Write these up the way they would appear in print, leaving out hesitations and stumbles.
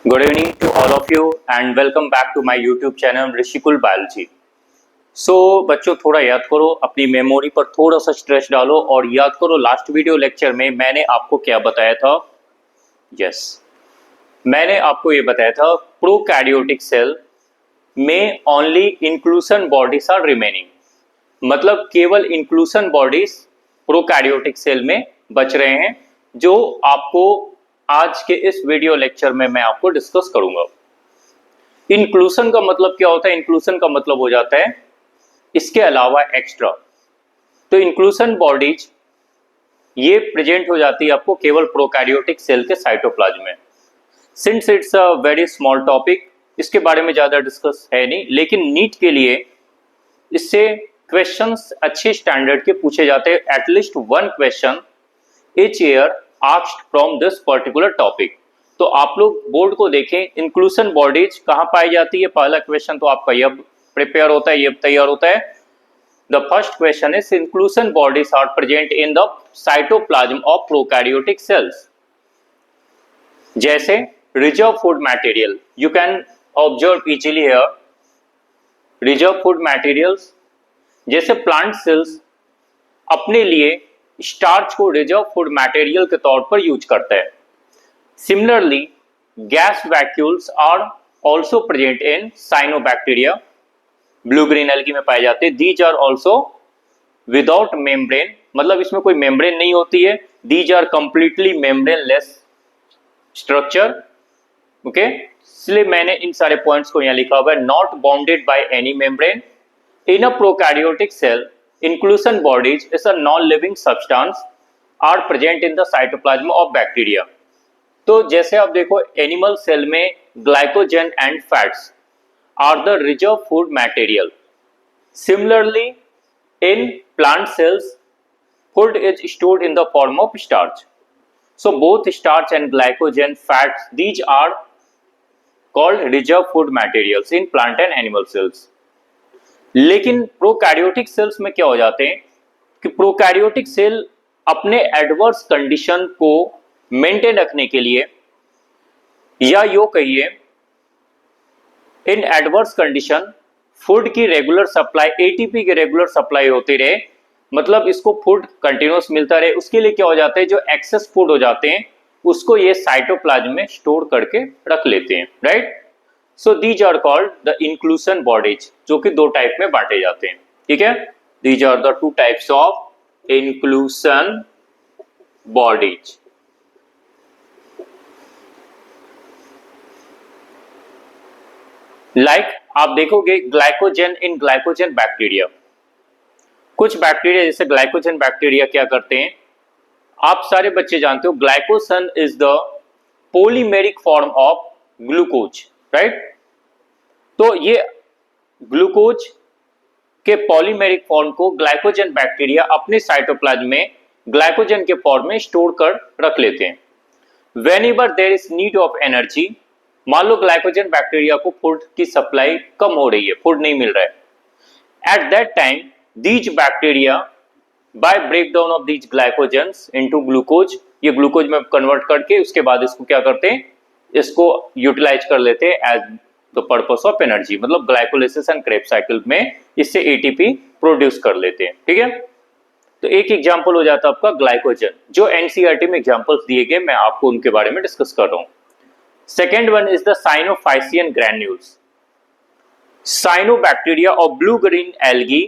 Good evening to all of you and welcome back to my YouTube channel Rishikul biology. बच्चों थोड़ा याद करो, अपनी मेमोरी पर थोड़ा सा स्ट्रेस डालो और याद करो लास्ट वीडियो लेक्चर में मैंने आपको क्या बताया था। मैंने आपको ये बताया था प्रोकैरियोटिक सेल में ओनली इंक्लूसन बॉडीज आर रिमेनिंग, मतलब केवल इंक्लूसन बॉडीज प्रोकैरियोटिक सेल में बच रहे हैं, जो आपको आज के इस वीडियो लेक्चर में मैं आपको डिस्कस करूंगा। इंक्लूसन का मतलब क्या होता है? इंक्लूसन का मतलब हो जाता है इसके अलावा एक्स्ट्रा। तो इंक्लूसन बॉडीज ये प्रेजेंट हो जाती है आपको केवल प्रोकैरियोटिक सेल के साइटोप्लाज्म में। Since it's a very small topic, इसके बारे में ज्यादा डिस्कस है नहीं, लेकिन नीट के लिए इससे क्वेश्चंस अच्छे स्टैंडर्ड के पूछे जाते हैं। At least one question each year asked from this particular topic। तो आप लोग बोर्ड को देखें, इंक्लूसन बॉडीज कहां पाई जाती है। पहला क्वेश्चन तो आपका ये प्रिपेयर होता है, ये तैयार होता है। The first question is inclusion bodies are present in the cytoplasm of prokaryotic cells. जैसे reserve food material, you can observe easily here. Reserve food materials जैसे प्लांट सेल्स अपने लिए स्टार्च को रिजर्व फूड मटेरियल के तौर पर use करते हैं। Similarly gas vacuoles are also present in cyanobacteria, blue green algae में पाए जाते हैं। These are also without membrane, मतलब इसमें कोई मेम्ब्रेन नहीं होती है। These are completely membraneless structure. Okay, इसलिए मैंने इन सारे पॉइंट्स को यहां लिखा हुआ है। Not bounded by any membrane in a prokaryotic cell, inclusion bodies is a non-living substance are present in the cytoplasm of bacteria। तो जैसे आप देखो एनिमल सेल में glycogen and fats are the reserve food material. Similarly in plant cells food is stored in the form of starch. So both starch and glycogen fats these are called reserve food materials in plant and animal cells. लेकिन prokaryotic cells में क्या हो जाते हैं कि prokaryotic cell अपने adverse condition को maintain रखने के लिए, या यो कहिए इन एडवर्स कंडीशन फूड की रेगुलर सप्लाई, एटीपी की रेगुलर सप्लाई होती रहे, मतलब इसको फूड कंटिन्यूस मिलता रहे, उसके लिए क्या हो जाता है, जो एक्सेस फूड हो जाते हैं उसको ये साइटोप्लाज्म में स्टोर करके रख लेते हैं, right. So these are called the inclusion bodies, जो कि दो टाइप में बांटे जाते हैं, ठीक है। These are the two types of inclusion bodies. Like आप देखोगे ग्लाइकोजन इन ग्लाइकोजन बैक्टीरिया, कुछ बैक्टीरिया जैसे ग्लाइकोजन बैक्टीरिया क्या करते हैं, आप सारे बच्चे जानते हो glycogen is the polymeric form of glucose, right. तो ये ग्लूकोज के पॉलीमेरिक फॉर्म को ग्लाइकोजन बैक्टीरिया अपने साइटोप्लाज्म में ग्लाइकोजन के फॉर्म में स्टोर कर रख लेते हैं। Whenever there is need of energy, मान लो ग्लाइकोजन बैक्टीरिया को फूड की सप्लाई कम हो रही है, फूड नहीं मिल रहा है, at that time these bacteria by breakdown of these glycogens into glucose, ये ग्लूकोज में कन्वर्ट करके उसके बाद इसको क्या करते हैं, इसको यूटिलाइज कर लेते हैं as the purpose of energy, मतलब ग्लाइकोलिसिस एंड क्रेब्स साइकिल में इससे एटीपी प्रोड्यूस कर लेते हैं, ठीक है। तो एक एग्जांपल हो जाता है आपका ग्लाइकोजन, जो एनसीईआरटी में एग्जांपल्स दिए गए, मैं आपको उनके बारे में डिस्कस कर रहा हूं। Second one is the cyanophycean granules. Cyanobacteria और blue green algae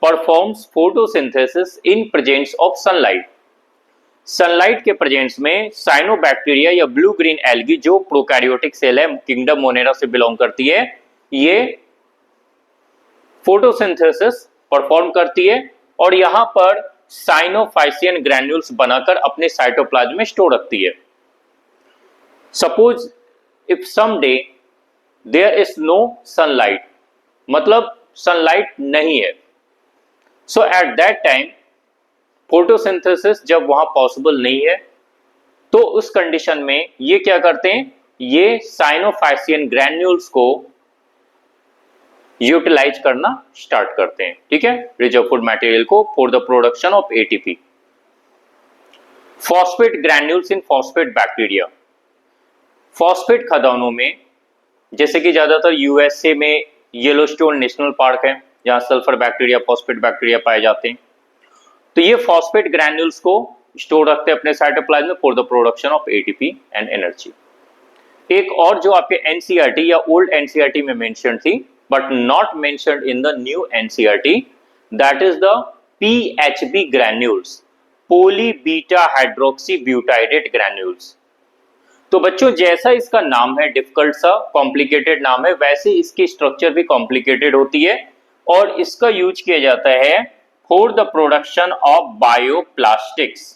performs photosynthesis in presence of sunlight. Sunlight के प्रेजेंस में साइनोबैक्टीरिया या ब्लू ग्रीन एल्गी, जो प्रोकैरियोटिक सेल है, किंगडम मोनेरा से बिलोंग करती है, ये फोटोसिंथेसिस परफॉर्म करती है और यहां पर साइनोफाइसियन ग्रैन्यूल्स बनाकर अपने साइटोप्लाज्म में स्टोर रखती है। Suppose if some day there is no sunlight, मतलब सनलाइट नहीं है, so at that time photosynthesis जब वहां पॉसिबल नहीं है, तो उस कंडीशन में ये क्या करते हैं, ये साइनोफाइसियन ग्रैन्यूल्स को यूटिलाइज करना स्टार्ट करते हैं, ठीक है, रिजर्व फूड मटेरियल को for the production of ATP. Phosphate granules in phosphate bacteria, phosphate खदानों में, जैसे कि ज्यादातर यूएसए में येलोस्टोन नेशनल पार्क है जहां सल्फर बैक्टीरिया, फॉस्फेट बैक्टीरिया पाए जाते हैं, तो ये फॉस्फेट ग्रैन्यूल्स को स्टोर रखते हैं अपने साइटोप्लाज्म में for the production of ATP and energy. एक और जो आपके एनसीईआरटी या ओल्ड एनसीईआरटी में मेंशन थी but not mentioned in the new NCERT, that is the PHB granules, poly beta hydroxy butyrate granules. तो बच्चों जैसा इसका नाम है, डिफिकल्ट सा कॉम्प्लिकेटेड नाम है, वैसे इसकी स्ट्रक्चर भी कॉम्प्लिकेटेड होती है और इसका यूज किया जाता है for the production of bioplastics.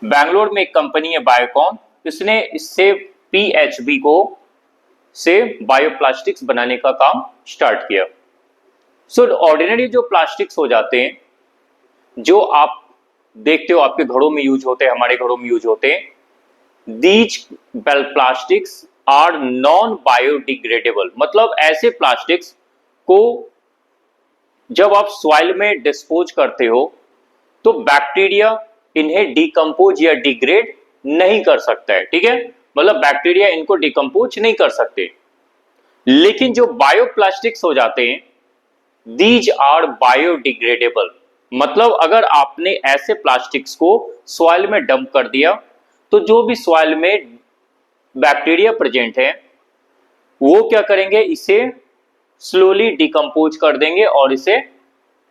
Bangalore में एक कंपनी है बायोकॉन, इसने इससे पीएचबी को से बायोप्लास्टिक्स बनाने का काम स्टार्ट किया। सो ऑर्डिनरी जो प्लास्टिक्स हो जाते हैं, जो आप देखते हो आपके घरों में यूज होते हैं, हमारे घरों में यूज होते हैं, these plastics are non biodegradable, मतलब ऐसे प्लास्टिक्स को जब आप सॉइल में डिस्पोज करते हो तो बैक्टीरिया इन्हें डिकम्पोज या डिग्रेड नहीं कर सकता है, ठीक है, मतलब बैक्टीरिया इनको डिकम्पोज नहीं कर सकते। लेकिन जो बायोप्लास्टिक्स हो जाते हैं, दीज आर बायोडिग्रेडेबल, मतलब अगर आपने ऐसे प्लास्टिक्स को सॉइल में डंप कर दिया तो जो भी सॉइल में बैक्टीरिया प्रेजेंट है वो क्या करेंगे, इसे स्लोली डिकम्पोज कर देंगे और इसे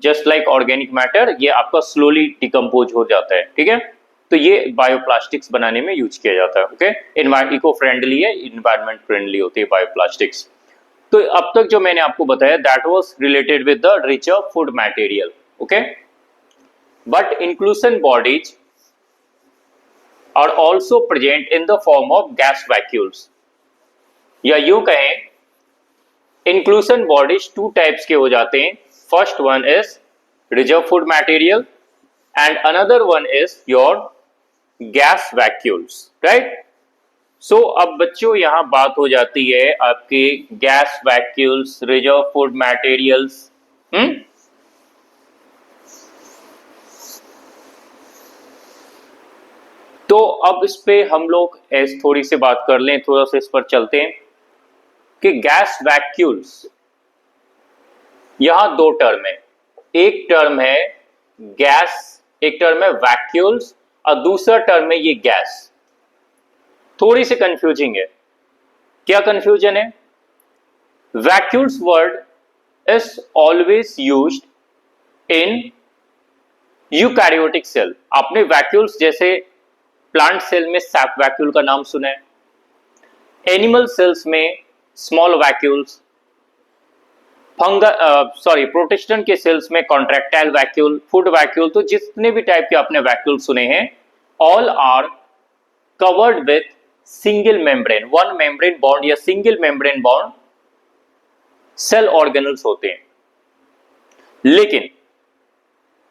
जस्ट लाइक ऑर्गेनिक मैटर ये आपका स्लोली डिकम्पोज हो जाता है, ठीक है। तो ये बायोप्लास्टिक्स बनाने में यूज किया जाता है, ओके। इको फ्रेंडली है, इन्वायरमेंट फ्रेंडली होती है बायोप्लास्टिक्स। तो अब तक जो मैंने आपको बताया that was related with the richer food material, okay. But inclusion bodies are also present in the form of gas vacuoles, या यूं कहें इंक्लूजन बॉडीज टू टाइप्स के हो जाते हैं। First one is reserve food material and another one is your gas vacuoles, right. So अब बच्चों यहां बात हो जाती है आपके gas vacuoles, reserve food materials. तो अब इस पे हम लोग थोड़ी सी बात कर लें, थोड़ा सा इस पर चलते हैं कि गैस वैक्यूल्स, यहां दो टर्म है, एक टर्म है गैस, एक टर्म है वैक्यूल्स और दूसरा टर्म है ये गैस। थोड़ी सी कंफ्यूजिंग है, क्या कंफ्यूजन है? Vacuoles word is always used in eukaryotic cell. आपने वैक्यूल्स जैसे प्लांट सेल में सैप वैक्यूल का नाम सुना है, एनिमल सेल्स में स्मॉल वैक्यूल्स, प्रोटिस्टन के सेल्स में कॉन्ट्रैक्टाइल वैक्यूल, फूड वैक्यूल, तो जितने भी टाइप के आपने वैक्यूल सुने हैं all are covered with single membrane, one membrane bound या single membrane bound cell organelles होते हैं। लेकिन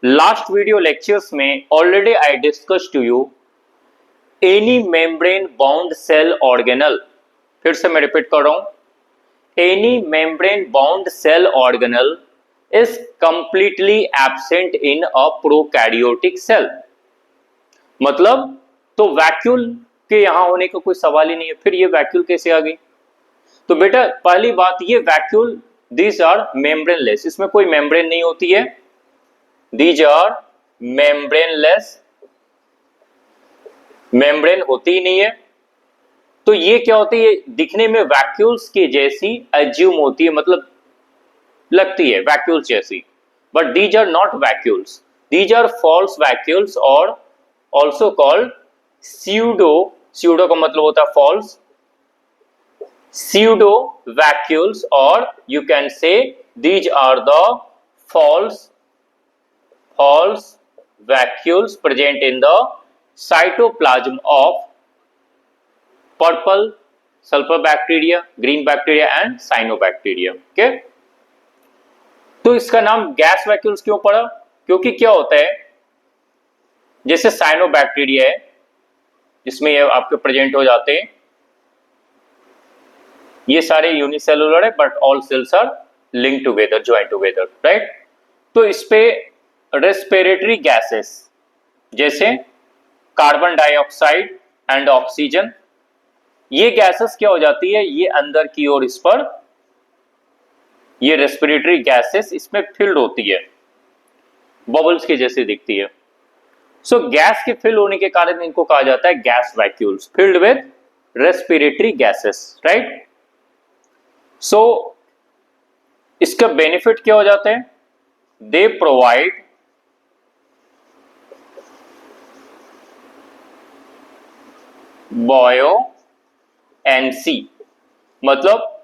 लास्ट वीडियो लेक्चर्स में already I discuss to you any membrane bound cell organelle, फिर से मैं रिपीट कर रहा हूं, any membrane bound cell organelle is completely absent in a prokaryotic cell. मतलब तो वैक्यूल के यहां होने का कोई सवाल ही नहीं है, फिर ये वैक्यूल कैसे आ गई? तो बेटा पहली बात, ये वैक्यूल दीज आर मेम्ब्रेनलेस, इसमें कोई मेम्ब्रेन नहीं होती है, दीज आर मेम्ब्रेनलेस, मेम्ब्रेन होती ही नहीं है। तो ये क्या होती है, दिखने में वैक्यूल्स के जैसी एज्यूम होती है, मतलब लगती है वैक्यूल्स जैसी, but these are not vacuoles, these are false vacuoles और ऑल्सो कॉल्ड स्यूडो, स्यूडो का मतलब होता है false, pseudo vacuoles, or you can say these are the false vacuoles present in the cytoplasm of purple sulfur bacteria, green bacteria and cyanobacteria, okay? तो इसका नाम gas vacuoles क्यों पड़ा? क्योंकि क्या होता है, जैसे साइनोबैक्टीरिया है जिसमें ये आपके प्रेजेंट हो जाते हैं, ये सारे यूनिसेलुलर है but all cells are link together, join together, right. तो इस पे रेस्पिरेटरी गैसेस जैसे कार्बन डाइऑक्साइड एंड ऑक्सीजन ये गैसेस क्या हो जाती है, ये अंदर की ओर इस पर ये रेस्पिरेटरी गैसेस इसमें फिल्ड होती है, बबल्स के जैसे दिखती है। सो गैस के फिल होने के कारण इनको कहा जाता है gas vacuoles filled with respiratory gases, right. So इसका बेनिफिट क्या हो जाते हैं, दे प्रोवाइड बॉयोएंसी, मतलब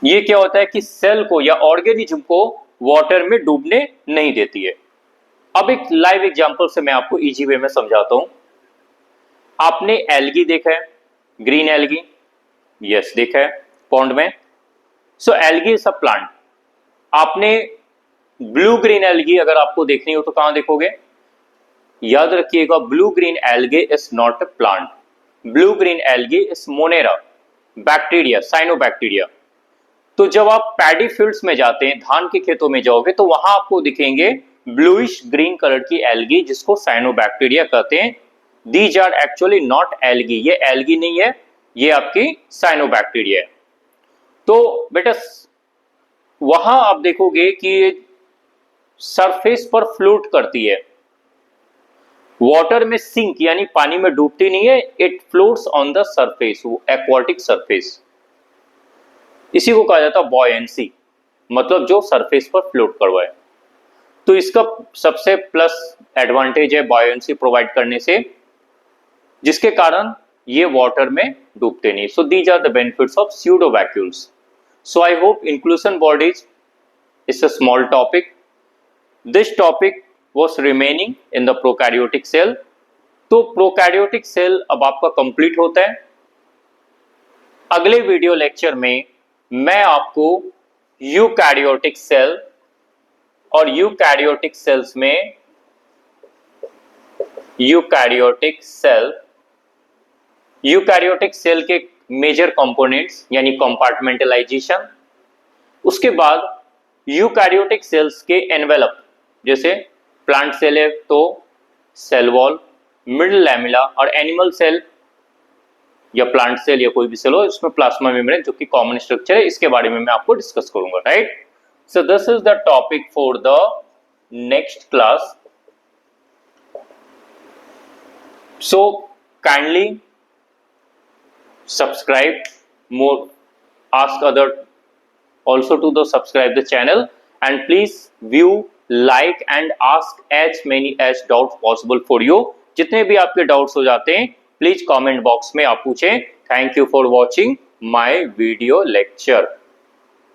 ये क्या होता है कि सेल को या ऑर्गेनिज्म को वाटर में डूबने नहीं देती है। अब एक लाइव एग्जांपल से मैं आपको इजी वे में समझाता हूं। आपने एल्गी देखा है, ग्रीन एल्गी, यस देखा है पॉन्ड में। सो एल्गी इज अ प्लांट। आपने ब्लू ग्रीन एल्गी अगर आपको देखनी हो तो कहां देखोगे, याद रखिएगा blue green algae is not a plant, blue green algae is Monera bacteria, cyanobacteria. तो जब आप पैडी फील्ड्स में जाते हैं, धान के खेतों में जाओगे तो वहां आपको दिखेंगे ब्लूइश ग्रीन कलर की एल्गी जिसको साइनोबैक्टीरिया कहते हैं। These are actually not algae, ये एल्गी नहीं है, ये आपकी साइनोबैक्टीरिया है। तो बेटा वहां आप देखोगे कि सरफेस पर फ्लोट करती है, वाटर में सिंक यानी पानी में डूबती नहीं है, it floats on the surface, aquatic surface. इसी को कहा जाता है बॉयंसी, मतलब जो सरफेस पर फ्लोट करवाए। तो इसका सबसे प्लस एडवांटेज है बॉयंसी प्रोवाइड करने से, जिसके कारण ये वाटर में डूबते नहीं। So these are the benefits of pseudo vacuoles. So I hope inclusion bodies is a small topic, this topic was remaining in the prokaryotic cell। तो प्रोकैरियोटिक सेल अब आपका कंप्लीट होता है। अगले वीडियो लेक्चर में मैं आपको यूकैरियोटिक सेल और यूकैरियोटिक सेल्स में यूकैरियोटिक सेल के मेजर कंपोनेंट्स यानी कंपार्टमेंटलाइजेशन, उसके बाद यूकैरियोटिक सेल्स के एनवेलप, जैसे प्लांट सेल है तो सेल वॉल, मिडल लैमेला, और एनिमल सेल या प्लांट सेल या कोई भी सेल हो इसमें प्लाज्मा मेम्ब्रेन जो कि कॉमन स्ट्रक्चर है, इसके बारे में मैं आपको डिस्कस करूंगा, right. So this is the topic for the next class. So kindly subscribe more, ask other also to the subscribe the channel, and please view, like and ask as many as doubts possible for you। जितने भी आपके doubts हो जाते हैं please comment box में आप पूछें। Thank you for watching my video lecture.